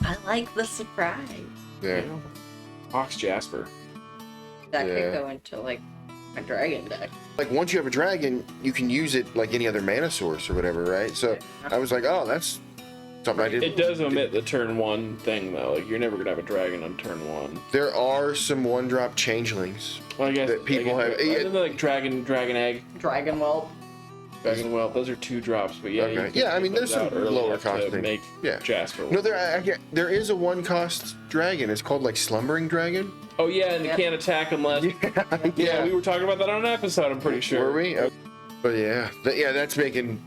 I like the surprise. Yeah. You know, Ox Jasper. That Yeah. could go into like a dragon deck. Like once you have a dragon, you can use it like any other mana source or whatever, right? So I was like, oh, that's something I didn't. It does omit the turn 1 thing though. Like you're never gonna have a dragon on turn 1. There are some 1-drop changelings. Well, I guess That people have- Isn't there, like dragon egg, Dragon whelp. dragon whelp. Those are 2 drops, but yeah. Okay. you can Yeah, I get mean, there's those some out early lower enough to cost things. make Yeah. Jasper. No, there is a 1-cost dragon. It's called like Slumbering Dragon. Oh yeah, and Yep. you can't attack unless. Yeah, we were talking about that on an episode. I'm pretty sure. Were we? But yeah, that's making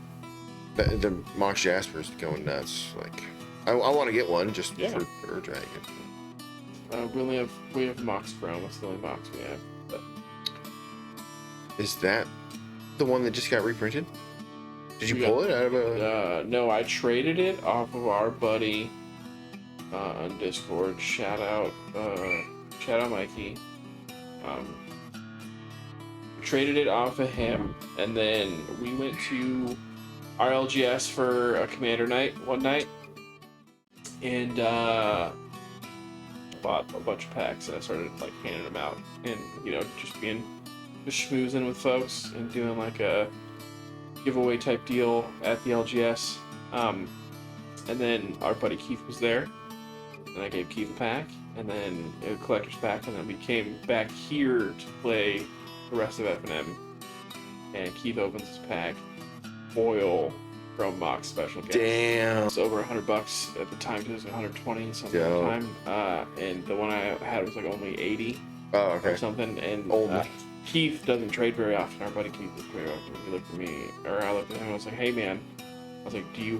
the Mox Jaspers going nuts. Like, I want to get one just Yeah. for a dragon. We have Mox Chrome. That's the only box we have. But Is that the one that just got reprinted? Did you We pull got- it out of a? no, I traded it off of our buddy on Discord. Shout out Mikey. Traded it off of him, and then we went to RLGS for a Commander night one night, and bought a bunch of packs, and I started like handing them out, and just schmoozing with folks and doing like a giveaway type deal at the LGS. And then our buddy Keith was there, and I gave Keith a pack, and then a collector's pack, and then we came back here to play the rest of F&M, and Keith opens his pack, foil from Mox Special Guest. Damn. It's over $100 at the time. It was 120 something at the Dope. time, and the one I had was like only 80 Oh, or okay. something. And Only. Keith doesn't trade very often. Our buddy Keith doesn't trade very often. He looked at me, or I looked at him, and I was like, "Hey man," I was like, "Do you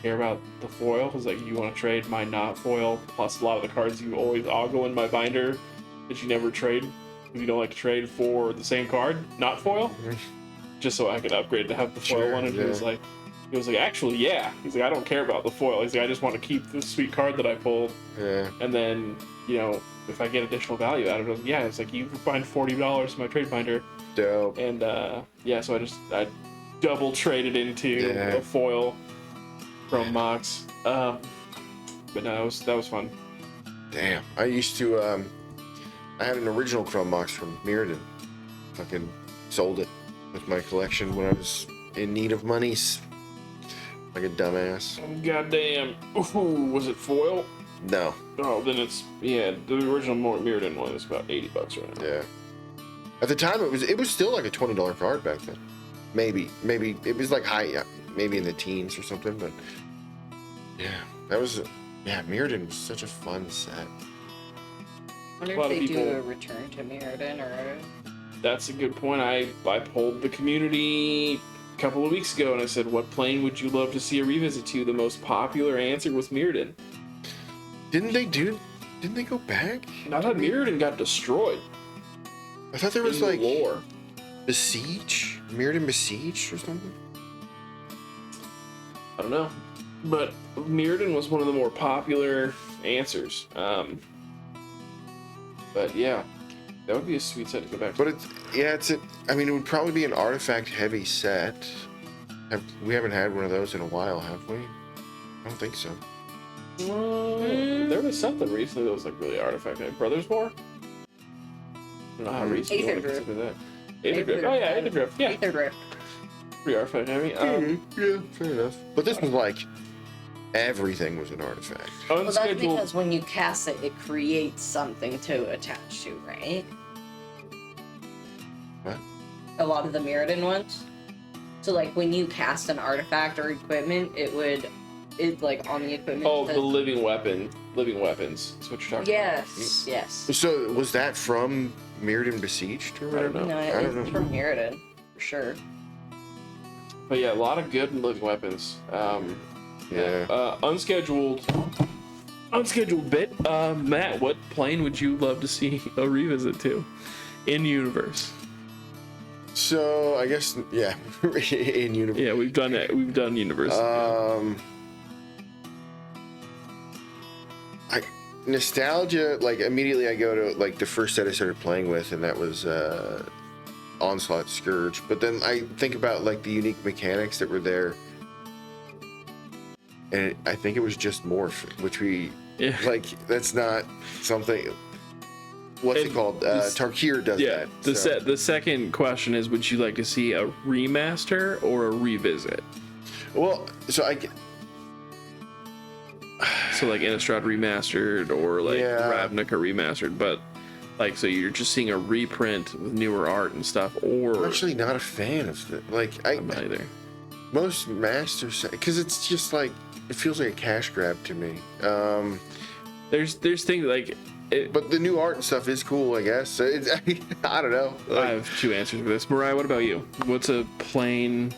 care about the foil?" He's like, "You want to trade my not foil plus a lot of the cards you always ogle in my binder that you never trade because you don't like to trade for the same card, not foil, just so I could upgrade to have the foil Sure, one." And yeah. he was like, "Actually, yeah." He's like, "I don't care about the foil." He's like, "I just want to keep the sweet card that I pulled." Yeah. And then, if I get additional value out of it. Yeah, it's like you find $40 in my trade binder, Dope. and yeah, so I double traded into a foil from Mox. But no, that was fun. Damn. I used to I had an original Chrome Mox from Mirrodin. Fucking sold it with my collection when I was in need of monies. Like a dumbass. Goddamn. Ooh, was it foil? No. Oh, then it's the original Mirrodin one is about $80 right now. Yeah. At the time, it was still like a $20 card back then. Maybe it was like high, maybe in the teens or something. But yeah, Mirrodin was such a fun set. I wonder if they do a return to Mirrodin or. That's a good point. I polled the community a couple of weeks ago and I said, what plane would you love to see a revisit to? The most popular answer was Mirrodin. Didn't they go back? I thought Mirrodin got destroyed. I thought there was like lore. Besiege? Mirrodin Besiege or something? I don't know. But Mirrodin was one of the more popular answers. But yeah, that would be a sweet set to go back to. But it would probably be an artifact heavy set. We haven't had one of those in a while, have we? I don't think so. There was something recently that was like really artifact heavy. Brothers War? I don't know how recent you want to consider that. Aether Drift. Oh yeah, Aether Drift. Yeah. Aether Drift. Pretty artifact heavy. Yeah, fair enough. But this was like everything was an artifact. Well, that's because when you cast it, it creates something to attach to, right? What? A lot of the Mirrodin ones. So, like, when you cast an artifact or equipment, it like on the equipment. Oh, the living weapons. That's what you're talking Yes, yes. So was that from Mirrodin Besieged or whatever? No, I don't it's from Mirrodin, for sure. But yeah, a lot of good living weapons. Unscheduled bit. Matt, what plane would you love to see a revisit to in universe? So I guess in universe. Yeah, we've done it. We've done universe. Nostalgia, like immediately I go to like the first set I started playing with, and that was Onslaught Scourge. But then I think about like the unique mechanics that were there, and I think it was just Morph, which like that's not something. What's it called? Tarkir does that. The second question is, would you like to see a remaster or a revisit? Well, so like Innistrad remastered or like Ravnica remastered, but like so you're just seeing a reprint with newer art and stuff, or I'm actually not a fan of it. Like I'm not either. Most masters, because it's just like it feels like a cash grab to me. There's things like. But the new art and stuff is cool, I guess. So I don't know. I have two answers for this. Mariah, what about you? What's a plane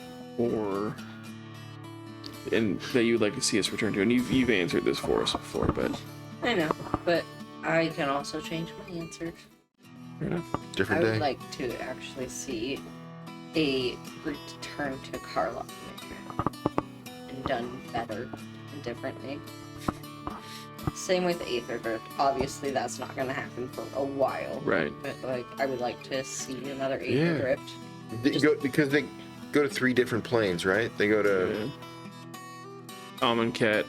that you'd like to see us return to? And you've answered this for us before, but I know, but I can also change my answer. Fair enough. Different day. I would like to actually see a return to Karlov and done better and differently. Same with Aether Drift. Obviously, that's not going to happen for a while. Right. But, like, I would like to see another Aether Drift. Because they go to 3 different planes, right? They go to... Amonkhet,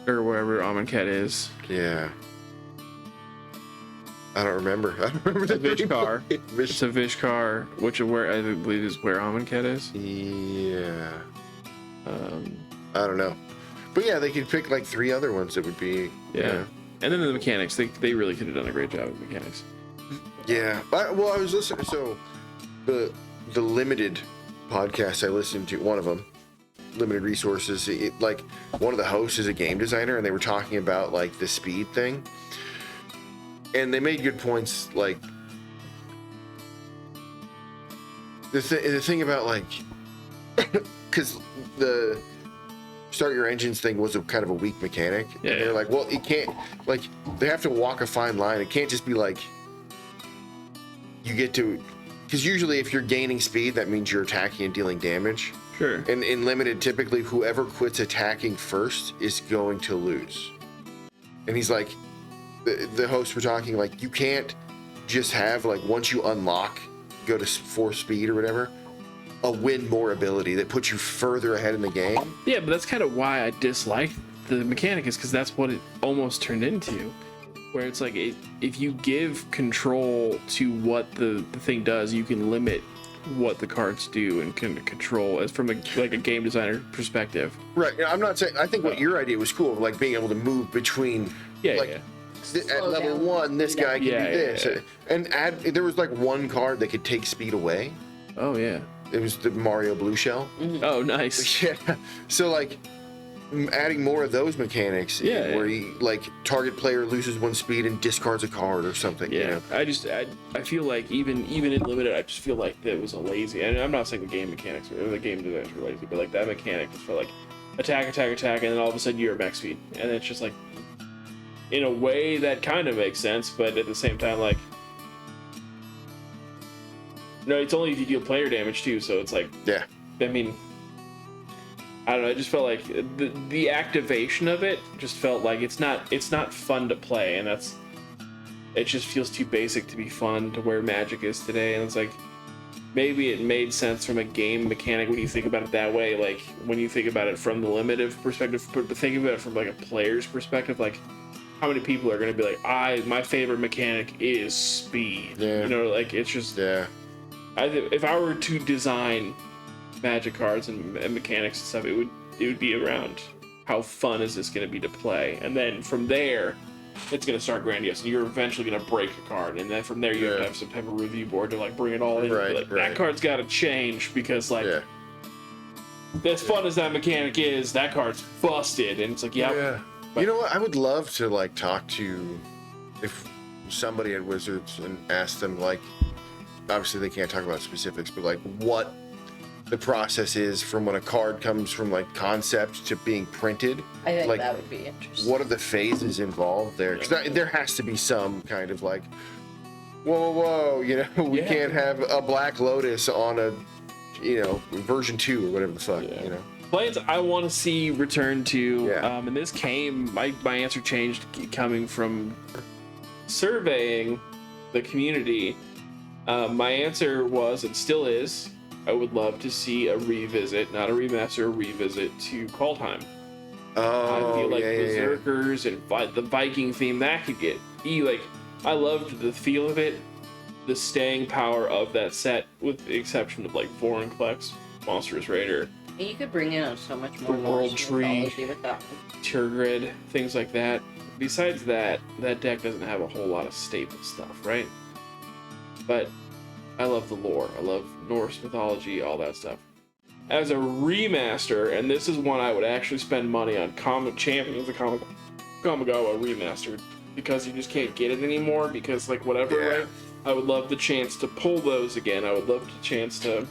or wherever Amonkhet is. Yeah. I don't remember the Vishkar. It's a Vishkar, which where I believe is where Amonkhet is. Yeah. I don't know. But yeah, they could pick like 3 other ones that would be... Yeah. And then the mechanics, they really could have done a great job with mechanics. Yeah. I was listening, so the limited podcast I listened to, one of them, Limited Resources, like one of the hosts is a game designer, and they were talking about like the speed thing. And they made good points, like the thing about like, because the start your engines thing was a kind of a weak mechanic. Yeah, and they're like, well, it can't, like, they have to walk a fine line. It can't just be like, you get to, because usually if you're gaining speed, that means you're attacking and dealing damage. Sure. And in limited, typically whoever quits attacking first is going to lose. And he's like, the hosts were talking, like, you can't just have, like, once you unlock, go to 4 speed or whatever, a win more ability that puts you further ahead in the game. Yeah, but that's kind of why I dislike the mechanic, is because that's what it almost turned into. Where it's like, if you give control to what the thing does, you can limit what the cards do and can control as from a game designer perspective. Right. I'm not saying, I think what your idea was cool, of like being able to move between, at level 1, this guy can do this. Yeah. And there was like one card that could take speed away. Oh, yeah. It was the Mario Blue Shell. Mm-hmm. Oh, nice. Yeah. So, like, adding more of those mechanics, where you, like, target player loses 1 speed and discards a card or something. Yeah. You know? I feel like even in limited, I just feel like that was a lazy. And I'm not saying the game mechanics or the game designers were lazy, but like that mechanic just felt like attack, and then all of a sudden you're at max speed, and it's just like, in a way that kind of makes sense, but at the same time, like, no, it's only if you deal player damage too, so it's like, Yeah. I mean, I don't know, I just felt like the activation of it just felt like it's not fun to play, and it just feels too basic to be fun to where Magic is today. And it's like, maybe it made sense from a game mechanic when you think about it that way, like when you think about it from the limited perspective, but thinking about it from like a player's perspective, like, how many people are going to be like, my favorite mechanic is speed. Yeah. You know, like, it's just, if I were to design Magic cards and mechanics and stuff, it would be around how fun is this going to be to play, and then from there, it's going to start grandiose, and you're eventually going to break a card, and then from there you have to have some type of review board to like bring it all in. Right. That card's got to change because as fun as that mechanic is, that card's busted, and it's like, Yeah. You know what? I would love to like talk to if somebody at Wizards and ask them, like, obviously they can't talk about specifics, but like what the process is from when a card comes from like concept to being printed. I think like, that would be interesting. what are the phases involved there? Because there has to be some kind of like, whoa, you know, we can't have a Black Lotus on a, you know, version 2 or whatever the fuck, you know. Plans I want to see return to, and this came, my answer changed coming from surveying the community. My answer was, and still is, I would love to see a revisit, not a remaster, a revisit to Kaldheim. I feel like Berserkers and the Viking theme, that could get, like, I loved the feel of it, the staying power of that set, with the exception of like Vorinclex, Monstrous Raider. You could bring in so much more World Tree, with that one. Turgid, things like that. Besides that deck doesn't have a whole lot of staple stuff, right? But I love the lore. I love Norse mythology, all that stuff. As a remaster, and this is one I would actually spend money on, Champions of Kamigawa Remastered, because you just can't get it anymore, because like whatever, right? I would love the chance to pull those again. I would love the chance to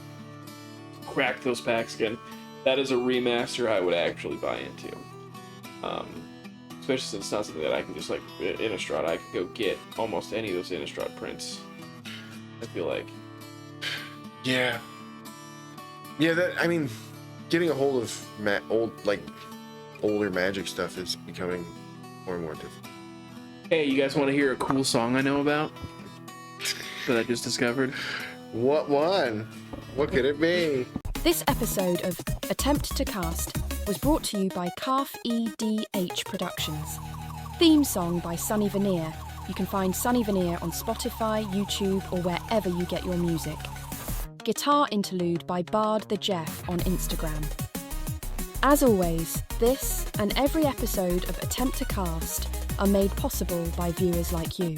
crack those packs again. That is a remaster I would actually buy into. Especially since it's not something that I can just like Innistrad. I could go get almost any of those Innistrad prints. I feel like. Yeah, that, I mean, getting a hold of older Magic stuff is becoming more and more difficult. Hey, you guys want to hear a cool song I know about that I just discovered? What one? What could it be? This episode of Attempt to Cast was brought to you by Calf EDH Productions. Theme song by Sunny Veneer. You can find Sunny Veneer on Spotify, YouTube, or wherever you get your music. Guitar interlude by Bard the Jeff on Instagram. As always, this and every episode of Attempt to Cast are made possible by viewers like you.